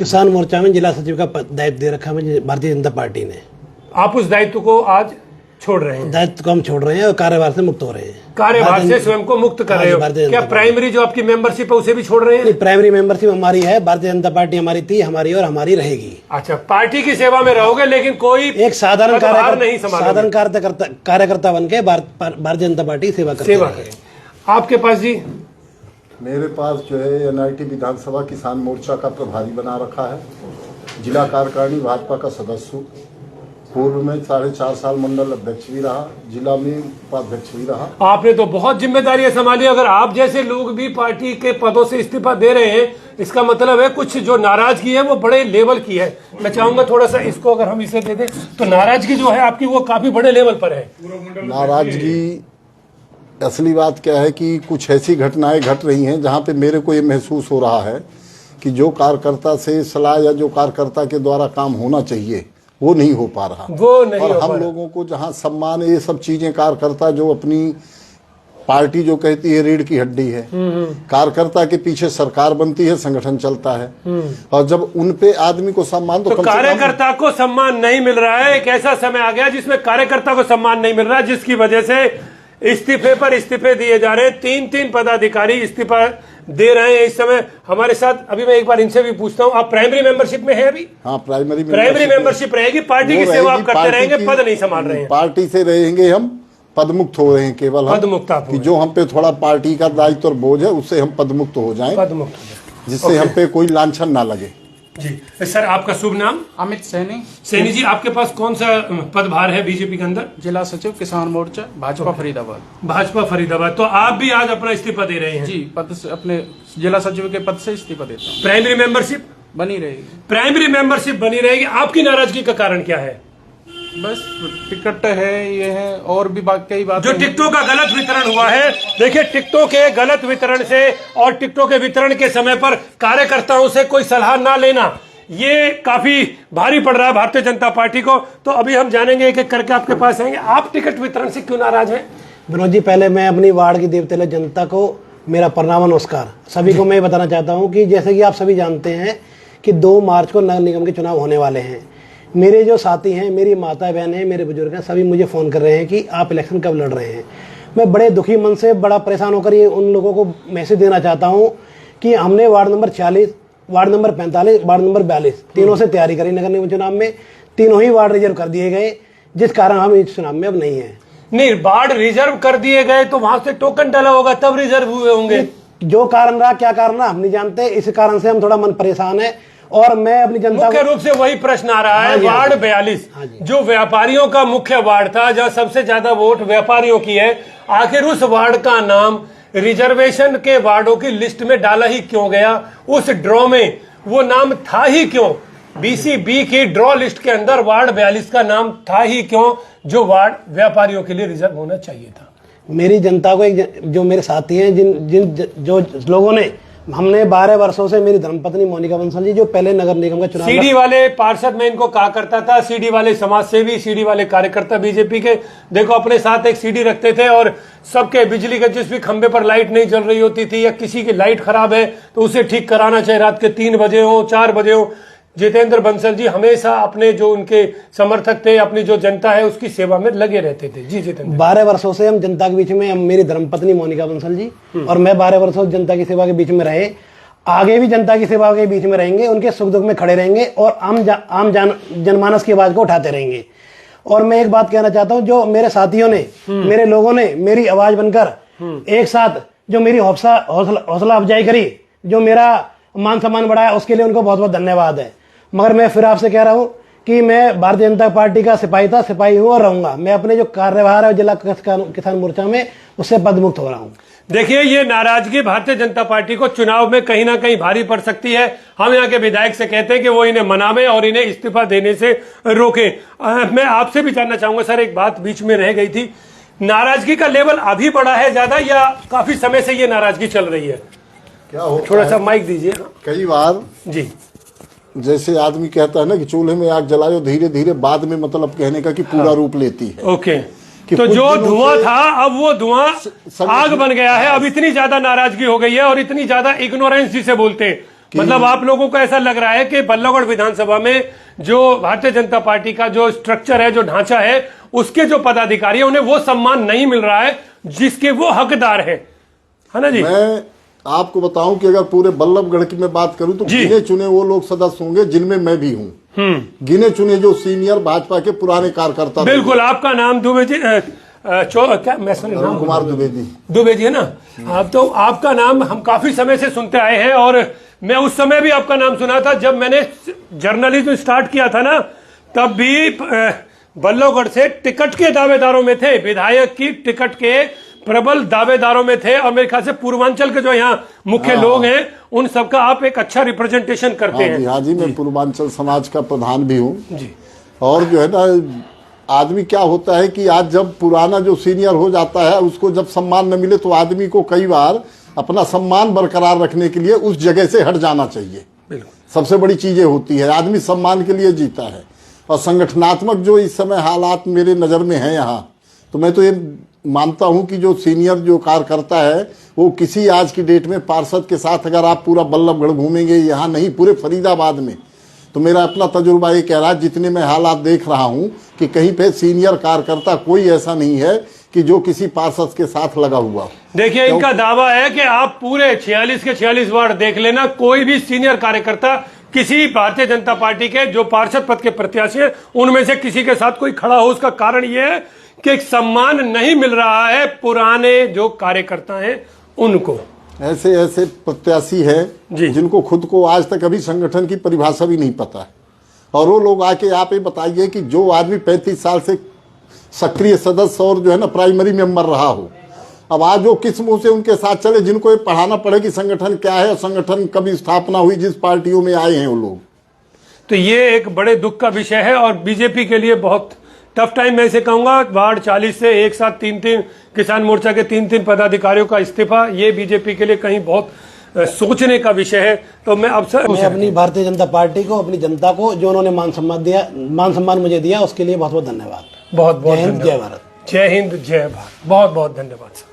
किसान मोर्चा में जिला सचिव का दायित्व दे रखा है भारतीय जनता पार्टी ने। आप उस दायित्व को आज छोड़ रहे हैं? दायित्व को हम छोड़ रहे हैं और कार्यभार से मुक्त हो रहे हैं। कार्यभार से स्वयं को मुक्त कर रहे हो? क्या प्राइमरी जो आपकी मेंबरशिप है उसे भी छोड़ रहे हैं? प्राइमरी मेंबरशिप हमारी है, भारतीय जनता पार्टी हमारी थी, हमारी और हमारी रहेगी। अच्छा, पार्टी की सेवा में रहोगे लेकिन कोई एक साधारण कार्यकर्ता बन के भारतीय जनता पार्टी सेवा करें। आपके पास जी? मेरे पास जो है एनआईटी विधानसभा किसान मोर्चा का प्रभारी बना रखा है, जिला कार्यकारिणी भाजपा का सदस्य हूँ, पूर्व में 4.5 साल मंडल अध्यक्ष भी रहा, जिला में उपाध्यक्ष भी रहा। आपने तो बहुत जिम्मेदारियां संभाली। अगर आप जैसे लोग भी पार्टी के पदों से इस्तीफा दे रहे हैं, इसका मतलब है कुछ जो नाराजगी है वो बड़े लेवल की है। मैं चाहूंगा थोड़ा सा इसको अगर हम इसे दे दें तो नाराजगी जो है आपकी वो काफी बड़े लेवल पर है। नाराजगी असली बात क्या है कि कुछ ऐसी घटनाएं घट रही हैं जहां पे मेरे को ये महसूस हो रहा है कि जो कार्यकर्ता से सलाह या जो कार्यकर्ता के द्वारा काम होना चाहिए वो नहीं हो पा रहा। और हम लोगों को जहां सम्मान ये सब चीजें, कार्यकर्ता जो अपनी पार्टी जो कहती है रीढ़ की हड्डी है, कार्यकर्ता के पीछे सरकार बनती है, संगठन चलता है, और जब उन पे आदमी को सम्मान तो कार्यकर्ता को सम्मान नहीं मिल रहा है। एक ऐसा समय आ गया जिसमें कार्यकर्ता को सम्मान नहीं मिल रहा है, जिसकी वजह से इस्तीफे पर इस्तीफे दिए जा रहे हैं। 3 पदाधिकारी इस्तीफा दे रहे हैं इस समय हमारे साथ। अभी मैं एक बार इनसे भी पूछता हूं, आप प्राइमरी मेंबरशिप में है अभी? हाँ, प्राइमरी मेंबरशिप रहेगी। पार्टी की सेवा आप करते रहेंगे, पद नहीं संभाल रहे हैं? पार्टी से रहेंगे, हम पदमुक्त हो रहे हैं। केवल पदमुक्त कि जो हम पे थोड़ा पार्टी का दायित्व और बोझ है उससे हम पदमुक्त हो जाएं, जिससे हम पे कोई लांछन ना लगे। जी सर, आपका शुभ नाम? अमित सैनी। सैनी जी, आपके पास कौन सा पदभार है बीजेपी के अंदर? जिला सचिव किसान मोर्चा, भाजपा फरीदाबाद। भाजपा फरीदाबाद। तो आप भी आज अपना इस्तीफा दे रहे हैं? जी, पद से, अपने जिला सचिव के पद से इस्तीफा देता हूँ। प्राइमरी मेंबरशिप बनी रहेगी? प्राइमरी मेंबरशिप बनी रहेगी। आपकी नाराजगी का कारण क्या है? बस टिकट है, ये है, और भी कई बात। जो टिकटों का गलत वितरण हुआ है, देखिए टिकटों के गलत वितरण से और टिकटों के वितरण के समय पर कार्यकर्ताओं से कोई सलाह ना लेना, ये काफी भारी पड़ रहा है भारतीय जनता पार्टी को। तो अभी हम जानेंगे, एक एक करके आपके पास आएंगे। आप टिकट वितरण से क्यों नाराज हैं? विनोद जी, पहले मैं अपनी वार्ड की देवतुल्य जनता को मेरा प्रणाम नमस्कार। सभी को मैं बताना चाहता हूं कि जैसे कि आप सभी जानते हैं कि 2 मार्च को नगर निगम के चुनाव होने वाले हैं। मेरे जो साथी हैं, मेरी माता बहन हैं, मेरे बुजुर्ग हैं, सभी मुझे फ़ोन कर रहे हैं कि आप इलेक्शन कब लड़ रहे हैं। मैं बड़े दुखी मन से, बड़ा परेशान होकर ये उन लोगों को मैसेज देना चाहता हूं कि हमने ward number 40, ward number 45, ward number 42 तीनों से तैयारी करी नगर निगम चुनाव में। तीनों ही वार्ड रिजर्व कर दिए गए, जिस कारण हम इस चुनाव में अब नहीं है। नहीं, वार्ड रिजर्व कर दिए गए तो वहां से टोकन डाला होगा तब रिजर्व हुए होंगे। जो कारण रहा, क्या कारण रहा हम नहीं जानते। इस कारण से हम थोड़ा मन परेशान है। और मैं अपनी जनता, मुख्य रूप से वही प्रश्न आ रहा है। वार्ड 42 जो व्यापारियों का मुख्य वार्ड था, जहां सबसे ज्यादा वोट व्यापारियों की है, आखिर उस वार्ड का नाम रिजर्वेशन के वार्डों की लिस्ट में डाला ही क्यों गया? उस ड्रॉ में वो नाम था ही क्यों? BCB की ड्रॉ लिस्ट के अंदर वार्ड 42 का नाम था ही क्यों, जो वार्ड व्यापारियों के लिए रिजर्व होना चाहिए था? मेरी जनता को, जो मेरे साथी हैं, जो लोगों ने, हमने 12 वर्षों से, मेरी धर्मपत्नी मोनिका बंसल जी जो पहले नगर निगम का चुनाव, सीडी वाले पार्षद में इनको कहा करता था, सीडी वाले समाज सेवी, सीडी वाले कार्यकर्ता बीजेपी के, देखो अपने साथ एक सीडी रखते थे और सबके बिजली के जिस भी खंबे पर लाइट नहीं जल रही होती थी या किसी की लाइट खराब है तो उसे ठीक कराना चाहे रात के 3 बजे हो, 4 बजे हो। जितेंद्र बंसल जी हमेशा अपने जो उनके समर्थक थे, अपनी जो जनता है उसकी सेवा में लगे रहते थे। जी जितेंद्र, 12 वर्षों से हम जनता के बीच में, मेरी धर्मपत्नी मोनिका बंसल जी और मैं 12 वर्षों जनता की सेवा के बीच में रहे, आगे भी जनता की सेवा के बीच में रहेंगे, उनके सुख दुख में खड़े रहेंगे और आम जनमानस की आवाज को उठाते रहेंगे। और मैं एक बात कहना चाहता हूं, जो मेरे साथियों ने, मेरे लोगों ने मेरी आवाज बनकर एक साथ जो मेरी हौसला अफजाई करी, जो मेरा मान सम्मान बढ़ाया, उसके लिए उनको बहुत बहुत धन्यवाद है। मगर मैं फिर आपसे कह रहा हूं कि मैं भारतीय जनता पार्टी का सिपाही था, सिपाही हूं और रहूंगा। मैं अपने जो कार्यभार है जिला किसान मोर्चा में, उससे पदमुक्त हो रहा हूं। देखिए, ये नाराजगी भारतीय जनता पार्टी को चुनाव में कहीं ना कहीं भारी पड़ सकती है। हम यहाँ के विधायक से कहते हैं कि वो इन्हें मनावे और इन्हें इस्तीफा देने से रोके। मैं आपसे भी जानना चाहूंगा सर, एक बात बीच में रह गई थी, नाराजगी का लेवल अभी बढ़ा है ज्यादा या काफी समय से ये नाराजगी चल रही है? क्या हो, थोड़ा सा माइक दीजिए। कई बार जी, जैसे आदमी कहता है ना कि चूल्हे में आग जलाओ, धीरे धीरे बाद में मतलब कहने का कि पूरा रूप लेती है। ओके, तो जो धुआं था अब वो धुआं आग बन गया है। अब इतनी ज्यादा नाराजगी हो गई है और इतनी ज्यादा इग्नोरेंस जिसे बोलते हैं मतलब आप लोगों को ऐसा लग रहा है कि बल्लभगढ़ विधानसभा में जो भारतीय जनता पार्टी का जो स्ट्रक्चर है, जो ढांचा है, उसके जो पदाधिकारी है, उन्हें वो सम्मान नहीं मिल रहा है जिसके वो हकदार है ना जी? मैं आपको बताऊं कि अगर पूरे बल्लभगढ़ की मैं बात करूं तो गिने चुने वो लोग सदस्य होंगे जिनमें मैं भी हूं। गिने चुने जो सीनियर भाजपा के पुराने कार्यकर्ता। बिल्कुल। आपका नाम दुबे जी, क्या मैं नाम कुमार द्विवेदी। दुबे जी है ना? आप तो आपका नाम हम काफी समय से सुनते आए हैं और मैं उस समय भी आपका नाम सुना था जब मैंने जर्नलिज्म स्टार्ट किया था ना, तब भी बल्लभगढ़ से टिकट के दावेदारों में थे, विधायक की टिकट के प्रबल दावेदारों में थे। और मेरे ख्याल से पूर्वांचल के जो यहाँ मुख्य लोग हैं उन सबका आप एक अच्छा रिप्रेजेंटेशन करते हैं। हाँ जी, मैं पूर्वांचल समाज का प्रधान भी हूँ जी। और जो है ना, आदमी क्या होता है कि आज जब पुराना जो सीनियर हो जाता है उसको जब सम्मान न मिले तो आदमी को कई बार अपना सम्मान बरकरार रखने के लिए उस जगह से हट जाना चाहिए। सबसे बड़ी चीजें होती है, आदमी सम्मान के लिए जीता है। और संगठनात्मक जो इस समय हालात मेरे नज़र में है यहाँ, तो मैं तो ये मानता हूँ कि जो सीनियर जो कार्यकर्ता है वो किसी आज की डेट में पार्षद के साथ अगर आप पूरा बल्लभगढ़ घूमेंगे, यहाँ नहीं पूरे फरीदाबाद में, तो मेरा अपना तजुर्बा ये कह रहा है, जितने मैं हालात देख रहा हूँ कि कहीं पे सीनियर कार्यकर्ता कोई ऐसा नहीं है कि जो किसी पार्षद के साथ लगा हुआ। देखिए, इनका दावा है कि आप पूरे 46 के 46 वार्ड देख लेना, कोई भी सीनियर कार्यकर्ता किसी भारतीय जनता पार्टी के जो पार्षद पद के प्रत्याशी हैं उनमें से किसी के साथ कोई खड़ा हो। उसका कारण यह है कि एक सम्मान नहीं मिल रहा है पुराने जो कार्यकर्ता हैं उनको। ऐसे ऐसे प्रत्याशी हैं जिनको खुद को आज तक अभी संगठन की परिभाषा भी नहीं पता है। और वो लोग आके आप ये बताइए कि जो आदमी 35 साल से सक्रिय सदस्य और जो है ना प्राइमरी मेंबर रहा हो, अब आज वो किस मुंह से उनके साथ चले, जिनको ये पढ़ाना पड़े कि संगठन क्या है और संगठन कभी स्थापना हुई, जिस पार्टियों में आए हैं वो लोग। तो ये एक बड़े दुख का विषय है और बीजेपी के लिए बहुत टफ टाइम। मैं इसे कहूंगा, वार्ड 40 से एक साथ 3-3 किसान मोर्चा के 3-3 पदाधिकारियों का इस्तीफा, ये बीजेपी के लिए कहीं बहुत सोचने का विषय है। तो मैं अपनी भारतीय जनता पार्टी को, अपनी जनता को, जो उन्होंने मान सम्मान मुझे दिया, उसके लिए बहुत बहुत धन्यवाद। बहुत बहुत जय हिंद, जय भारत। जय हिंद, जय भारत। बहुत बहुत धन्यवाद सर।